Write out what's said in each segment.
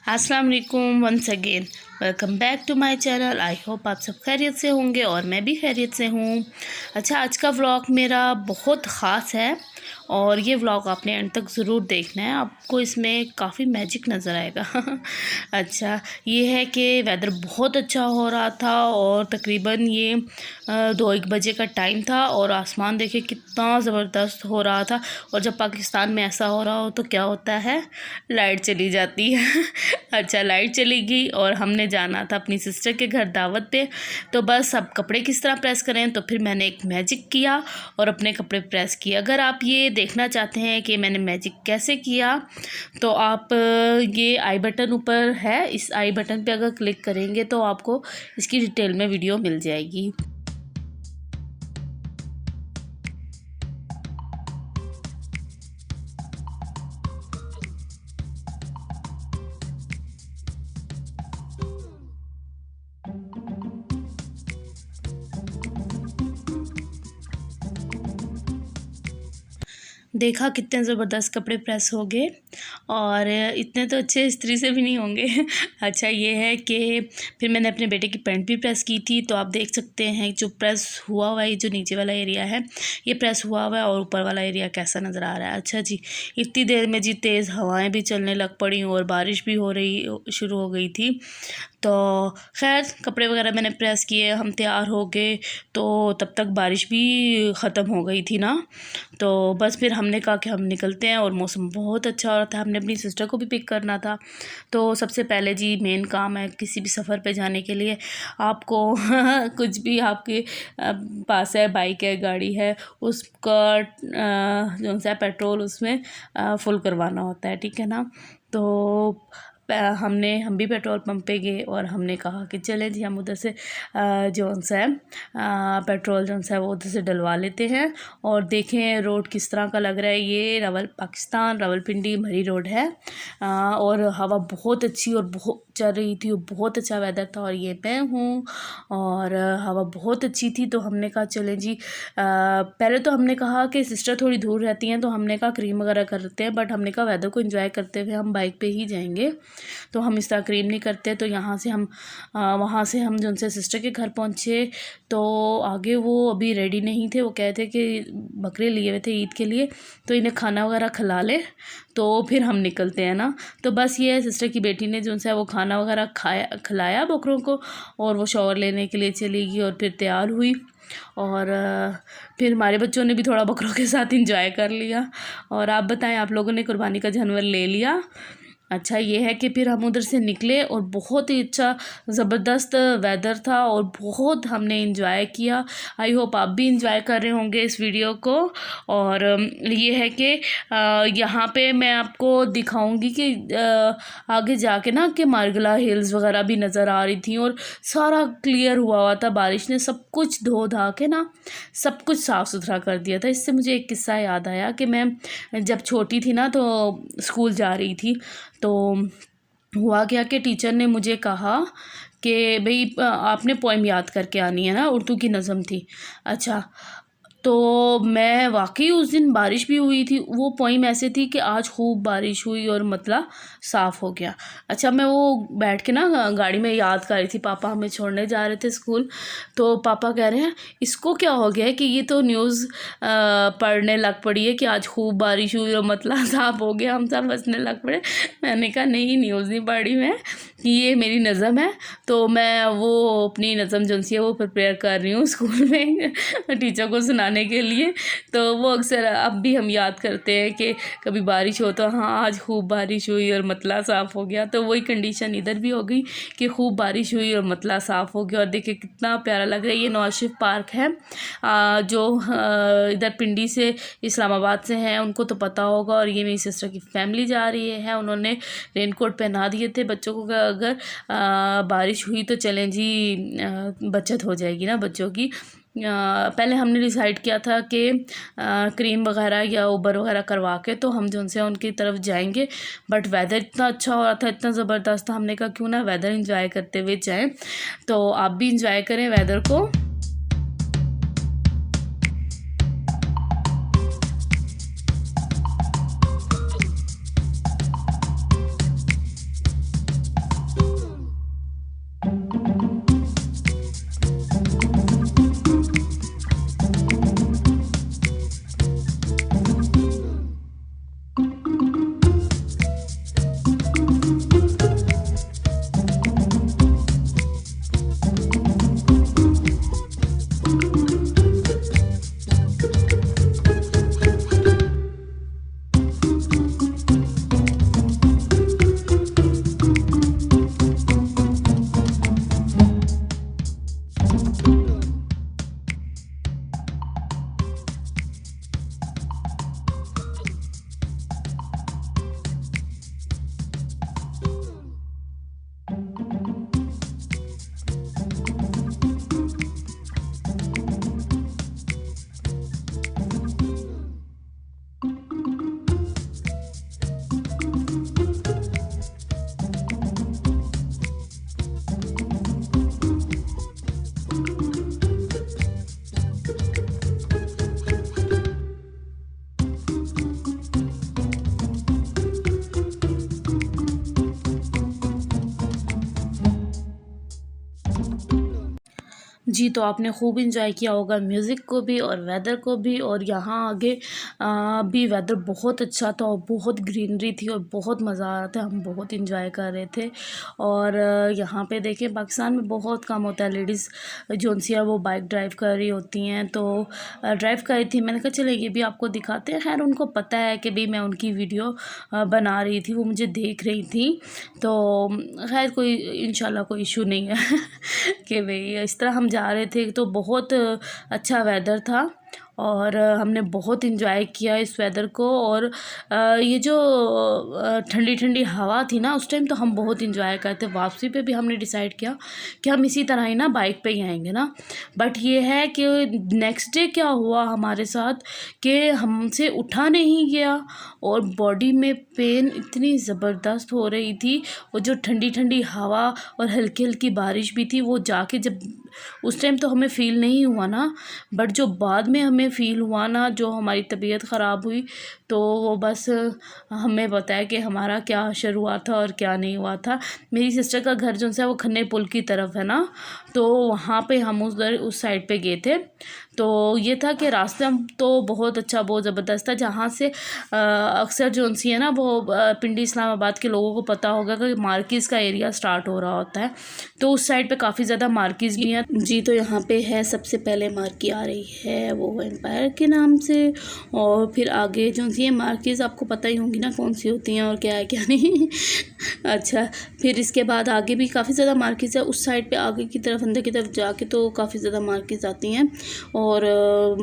अस्सलाम वालेकुम once again. Welcome back to my channel. I hope आप सब खैरियत से होंगे और मैं भी खैरियत से हूँ। अच्छा, आज का व्लॉग मेरा बहुत ख़ास है और ये व्लॉग आपने एंड तक ज़रूर देखना है, आपको इसमें काफ़ी मैजिक नज़र आएगा। अच्छा, ये है कि वेदर बहुत अच्छा हो रहा था और तकरीबन ये 2-1 बजे का टाइम था और आसमान देखिए कितना ज़बरदस्त हो रहा था। और जब पाकिस्तान में ऐसा हो रहा हो तो क्या होता है, लाइट चली जाती है। अच्छा, लाइट चली गई और हमने जाना था अपनी सिस्टर के घर दावत पे। तो बस अब कपड़े किस तरह प्रेस करें, तो फिर मैंने एक मैजिक किया और अपने कपड़े प्रेस किए। अगर आप ये देखना चाहते हैं कि मैंने मैजिक कैसे किया तो आप ये आई बटन ऊपर है, इस आई बटन पे अगर क्लिक करेंगे तो आपको इसकी डिटेल में वीडियो मिल जाएगी। देखा कितने ज़बरदस्त कपड़े प्रेस हो गए और इतने तो अच्छे इस्त्री से भी नहीं होंगे। अच्छा, ये है कि फिर मैंने अपने बेटे की पैंट भी प्रेस की थी, तो आप देख सकते हैं जो प्रेस हुआ हुआ है, जो नीचे वाला एरिया है ये प्रेस हुआ हुआ है और ऊपर वाला एरिया कैसा नज़र आ रहा है। अच्छा जी, इतनी देर में जी तेज़ हवाएं भी चलने लग पड़ी और बारिश भी हो रही शुरू हो गई थी। तो खैर कपड़े वगैरह मैंने प्रेस किए, हम तैयार हो गए, तो तब तक बारिश भी ख़त्म हो गई थी ना। तो बस फिर हमने कहा कि हम निकलते हैं और मौसम बहुत अच्छा हो रहा था। हमने अपनी सिस्टर को भी पिक करना था। तो सबसे पहले जी मेन काम है किसी भी सफ़र पे जाने के लिए आपको कुछ भी आपके पास है, बाइक है, गाड़ी है, उसका जो सा पेट्रोल उसमें फुल करवाना होता है, ठीक है ना। तो हम भी पेट्रोल पंप पे गए और हमने कहा कि चलें जी हम उधर से जौन सा है पेट्रोल जौन सा है वो उधर से डलवा लेते हैं और देखें रोड किस तरह का लग रहा है। ये पाकिस्तान रावलपिंडी मरी रोड है और हवा बहुत अच्छी और बहुत चल रही थी और बहुत अच्छा वेदर था और ये मैं हूँ और हवा बहुत अच्छी थी। तो हमने कहा चलें जी पहले तो हमने कहा कि सिस्टर थोड़ी दूर रहती हैं तो हमने कहा क्रीम वगैरह करते हैं, बट हमने कहा वेदर को एंजॉय करते हुए हम बाइक पे ही जाएंगे, तो हम इस तरह क्रीम नहीं करते। तो यहाँ से हम वहाँ से हम जो उनसे सिस्टर के घर पहुँचे तो आगे वो अभी रेडी नहीं थे, वो कहते थे कि बकरे लिए हुए थे ईद के लिए तो इन्हें खाना वगैरह खिला ले तो फिर हम निकलते हैं ना। तो बस ये सिस्टर की बेटी ने जो उनसे वो खाना वगैरह खिलाया बकरों को और वो शॉवर लेने के लिए चली गई और फिर तैयार हुई और फिर हमारे बच्चों ने भी थोड़ा बकरों के साथ इंजॉय कर लिया। और आप बताएं, आप लोगों ने कुर्बानी का जानवर ले लिया? अच्छा, ये है कि फिर हम उधर से निकले और बहुत ही अच्छा ज़बरदस्त वेदर था और बहुत हमने इंजॉय किया। आई होप आप भी इंजॉय कर रहे होंगे इस वीडियो को। और ये है कि यहाँ पे मैं आपको दिखाऊंगी कि आगे जाके ना कि मार्गला हिल्स वगैरह भी नज़र आ रही थी और सारा क्लियर हुआ हुआ था, बारिश ने सब कुछ धो धा के ना सब कुछ साफ़ सुथरा कर दिया था। इससे मुझे एक किस्सा याद आया कि मैं जब छोटी थी ना तो स्कूल जा रही थी, तो हुआ क्या कि टीचर ने मुझे कहा कि भाई आपने पोएम याद करके आनी है ना, उर्दू की नज़म थी। अच्छा, तो मैं वाकई उस दिन बारिश भी हुई थी, वो पोइम ऐसे थी कि आज खूब बारिश हुई और मतला साफ़ हो गया। अच्छा, मैं वो बैठ के ना गाड़ी में याद कर रही थी, पापा हमें छोड़ने जा रहे थे स्कूल, तो पापा कह रहे हैं इसको क्या हो गया है कि ये तो न्यूज़ पढ़ने लग पड़ी है कि आज खूब बारिश हुई और मतला साफ़ हो गया, हम सब हंसने लग पड़े। मैंने कहा नहीं, न्यूज़ नहीं पढ़ी मैं, ये मेरी नज़म है। तो मैं वो अपनी नज़म जो सी है वो प्रिपेयर कर रही हूँ स्कूल में टीचर को सुनाने के लिए। तो वो अक्सर अब भी हम याद करते हैं कि कभी बारिश हो तो हाँ आज खूब बारिश हुई और मतला साफ़ हो गया, तो वही कंडीशन इधर भी हो गई कि खूब बारिश हुई और मतला साफ़ हो गया। और देखिए कितना प्यारा लग रहा है। ये नवाज शरीफ पार्क है जो इधर पिंडी से इस्लामाबाद से हैं, उनको तो पता होगा। और ये मेरी सिस्टर की फैमिली जा रही है, उन्होंने रेनकोट पहना दिए थे बच्चों को, अगर बारिश हुई तो चलें जी बचत हो जाएगी ना बच्चों की। पहले हमने डिसाइड किया था कि क्रीम वगैरह या उबर वगैरह करवा के तो हम जो उनसे उनकी तरफ जाएंगे, बट वेदर इतना अच्छा हो रहा था, इतना ज़बरदस्त था, हमने कहा क्यों ना वेदर इंजॉय करते हुए जाएं। तो आप भी इंजॉय करें वेदर को। जी, तो आपने खूब इंजॉय किया होगा म्यूज़िक को भी और वेदर को भी। और यहाँ आगे भी वेदर बहुत अच्छा था और बहुत ग्रीनरी थी और बहुत मज़ा आ रहा था, हम बहुत इंजॉय कर रहे थे। और यहाँ पे देखिए पाकिस्तान में बहुत कम होता है लेडीज़ जोनसी है वो बाइक ड्राइव कर रही होती हैं, तो ड्राइव कर रही थी। मैंने कहा चले ये भी आपको दिखाते हैं। खैर उनको पता है कि भाई मैं उनकी वीडियो बना रही थी, वो मुझे देख रही थी, तो खैर कोई इंशाल्लाह कोई इशू नहीं है कि भाई इस तरह हम जा रहे थे। तो बहुत अच्छा वेदर था और हमने बहुत इन्जॉय किया इस वेदर को। और ये जो ठंडी ठंडी हवा थी ना उस टाइम, तो हम बहुत इन्जॉय करते। वापसी पे भी हमने डिसाइड किया कि हम इसी तरह ही ना बाइक पे ही आएंगे ना। बट ये है कि नेक्स्ट डे क्या हुआ हमारे साथ कि हमसे उठा नहीं गया और बॉडी में पेन इतनी ज़बरदस्त हो रही थी। वो जो ठंडी ठंडी हवा और हल्की हल्की बारिश भी थी, वो जाके जब उस टाइम तो हमें फ़ील नहीं हुआ ना, बट जो बाद में हमें फ़ील हुआ ना, जो हमारी तबीयत ख़राब हुई, तो वो बस हमें बताया कि हमारा क्या असर हुआ था और क्या नहीं हुआ था। मेरी सिस्टर का घर जो है वो खन्ने पुल की तरफ है ना, तो वहाँ पे हम उस साइड पे गए थे। तो ये था कि रास्ता तो बहुत अच्छा बहुत ज़बरदस्त था। जहाँ से अक्सर जो सी है ना वो पिंडी इस्लामाबाद के लोगों को पता होगा कि मार्किज़ का एरिया स्टार्ट हो रहा होता है, तो उस साइड पे काफ़ी ज़्यादा मार्किज़ भी हैं। जी, तो यहाँ पे है सबसे पहले मार्की आ रही है वो एम्पायर के नाम से, और फिर आगे जो सी है मार्किज़ आपको पता ही होंगी ना कौन सी होती हैं और क्या है क्या नहीं अच्छा, फिर इसके बाद आगे भी काफ़ी ज़्यादा मार्किज़ है। उस साइड पे आगे की तरफ अंदर की तरफ जाके तो काफ़ी ज़्यादा मार्किज़ आती हैं और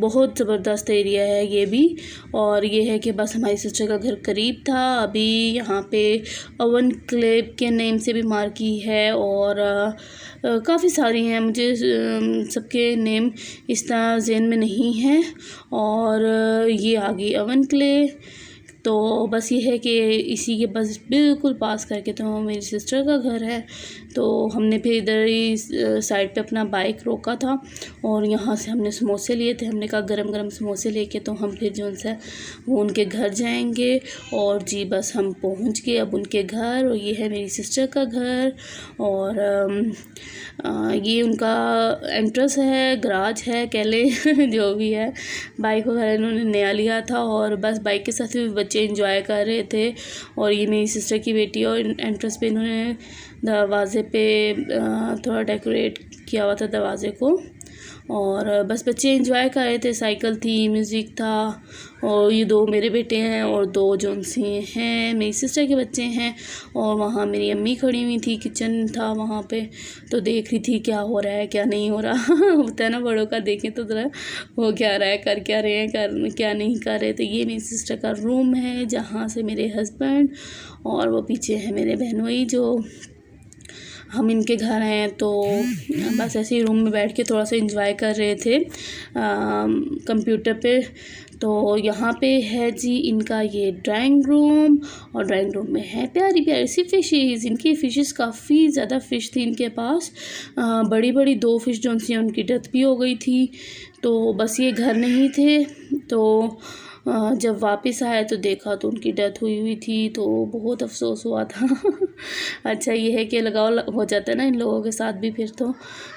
बहुत ज़बरदस्त एरिया है ये भी। और ये है कि बस हमारी सिस्टर का घर करीब था। अभी यहाँ पे अवन क्लेब के नेम से भी मार्की है और काफ़ी सारी हैं, मुझे सबके नेम इस तरह ज़हन में नहीं है। और ये आ गई अवन क्ले। तो बस ये है कि इसी के बस बिल्कुल पास करके तो मेरी सिस्टर का घर है। तो हमने फिर इधर ही साइड पे अपना बाइक रोका था और यहाँ से हमने समोसे लिए थे। हमने कहा गरम गरम समोसे लेके तो हम फिर जो है वो उनके घर जाएंगे। और जी बस हम पहुँच गए अब उनके घर, और ये है मेरी सिस्टर का घर। और ये उनका एंट्रेंस है, गराज है, कह ले जो भी है। बाइक वगैरह इन्होंने नया लिया था और बस बाइक के साथ भी बच्चे एंजॉय कर रहे थे। और ये मेरी सिस्टर की बेटी, और एंट्रेंस पे इन्होंने दरवाज़े पे थोड़ा डेकोरेट किया हुआ था दरवाज़े को, और बस बच्चे एंजॉय कर रहे थे। साइकिल थी, म्यूज़िक था। और ये दो मेरे बेटे हैं और दो जोनसी हैं मेरी सिस्टर के बच्चे हैं। और वहाँ मेरी अम्मी खड़ी हुई थी, किचन था वहाँ पे, तो देख रही थी क्या हो रहा है क्या नहीं हो रहा होता है ना बड़ों का, देखें तो ज़रा हो क्या रहा है, कर क्या रहे हैं, कर क्या नहीं कर रहे। तो ये मेरी सिस्टर का रूम है जहाँ से मेरे हस्बैंड, और वो पीछे है मेरे बहनोई जो हम इनके घर हैं। तो बस ऐसे ही रूम में बैठ के थोड़ा सा एंजॉय कर रहे थे कंप्यूटर पे। तो यहाँ पे है जी इनका ये ड्राइंग रूम, और ड्राइंग रूम में है प्यारी प्यारी सी फ़िशेज़। इनकी फ़िशेज़ काफ़ी ज़्यादा फ़िश थी इनके पास, बड़ी बड़ी 2 फ़िश जो सी उनकी डेथ भी हो गई थी। तो बस ये घर नहीं थे, तो जब वापस आए तो देखा तो उनकी डेथ हुई हुई थी, तो बहुत अफसोस हुआ था अच्छा ये है कि लगाव हो जाता है ना इन लोगों के साथ भी फिर तो,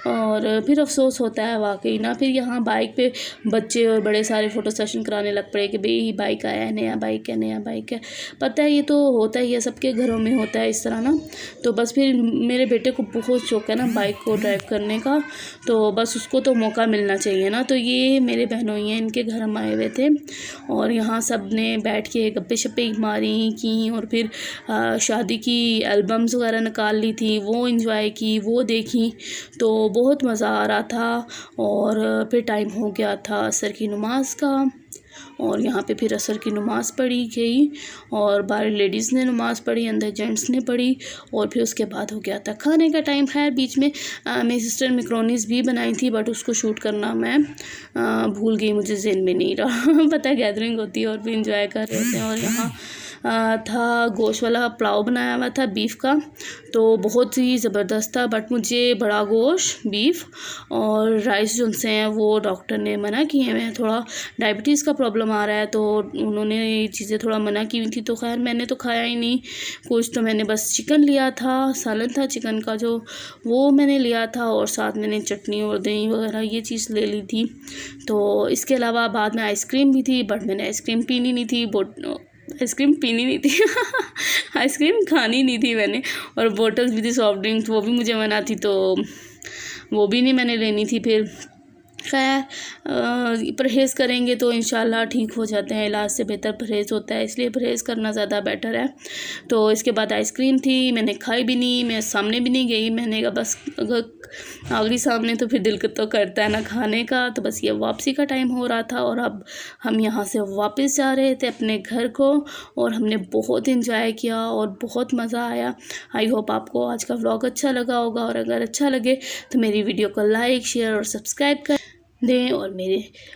और फिर अफसोस होता है वाकई ना। फिर यहाँ बाइक पे बच्चे और बड़े सारे फ़ोटो सेशन कराने लग पड़े कि भाई बाइक आया है, नया बाइक है, नया बाइक है। पता है ये तो होता ही है, सबके घरों में होता है इस तरह ना। तो बस फिर मेरे बेटे को बहुत शौक है ना बाइक को ड्राइव करने का, तो बस उसको तो मौका मिलना चाहिए ना। तो ये मेरे बहनों हैं, इनके घर हम आए हुए थे और यहाँ सब ने बैठ के गप्पे शप्पे मारी की, और फिर शादी की एल्बम्स वगैरह निकाल ली थी, वो एंजॉय की, वो देखी, तो बहुत मज़ा आ रहा था। और फिर टाइम हो गया था असर की नमाज का, और यहाँ पे फिर असर की नमाज़ पढ़ी गई, और बाहर लेडीज़ ने नमाज़ पढ़ी, अंदर जेंट्स ने पढ़ी, और फिर उसके बाद हो गया था खाने का टाइम। खैर बीच में मेरी सिस्टर मैक्रोनीज़ भी बनाई थी, बट उसको शूट करना मैं भूल गई, मुझे ज़हन में नहीं रहा पता है गैदरिंग होती है और भी इंजॉय कर रहे थे। और यहाँ था गोश्त वाला पुलाव बनाया हुआ था बीफ का, तो बहुत ही ज़बरदस्त था। बट मुझे बड़ा गोश्त बीफ और राइस जो से हैं वो डॉक्टर ने मना किए हैं। थोड़ा डायबिटीज़ का प्रॉब्लम आ रहा है तो उन्होंने ये चीज़ें थोड़ा मना की हुई थी, तो खैर मैंने तो खाया ही नहीं कुछ। तो मैंने बस चिकन लिया था, सालन था चिकन का जो, वो मैंने लिया था और साथ मैंने चटनी और दही वगैरह ये चीज़ ले ली थी। तो इसके अलावा बाद में आइसक्रीम भी थी, बट मैंने आइसक्रीम पीनी नहीं थी, आइसक्रीम खानी नहीं थी मैंने। और बोटल्स भी थी सॉफ्ट ड्रिंक्स, वो भी मुझे मना थी, तो वो भी नहीं मैंने लेनी थी। फिर खैर परहेज़ करेंगे तो इंशाल्लाह ठीक हो जाते हैं, इलाज से बेहतर परहेज़ होता है, इसलिए परहेज़ करना ज़्यादा बेटर है। तो इसके बाद आइसक्रीम थी, मैंने खाई भी नहीं, मैं सामने भी नहीं गई। मैंने कहा बस अगर आ गई सामने तो फिर दिल तो करता है ना खाने का। तो बस ये वापसी का टाइम हो रहा था और अब हम यहाँ से वापस जा रहे थे अपने घर को, और हमने बहुत इंजॉय किया और बहुत मज़ा आया। आई होप आपको आज का व्लॉग अच्छा लगा होगा, और अगर अच्छा लगे तो मेरी वीडियो को लाइक शेयर और सब्सक्राइब कर दें, और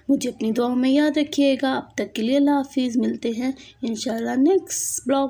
मुझे अपनी दुआओं में याद रखिएगा। अब तक के लिए अल्लाह हाफिज़, मिलते हैं इंशाल्लाह नेक्स्ट ब्लॉग।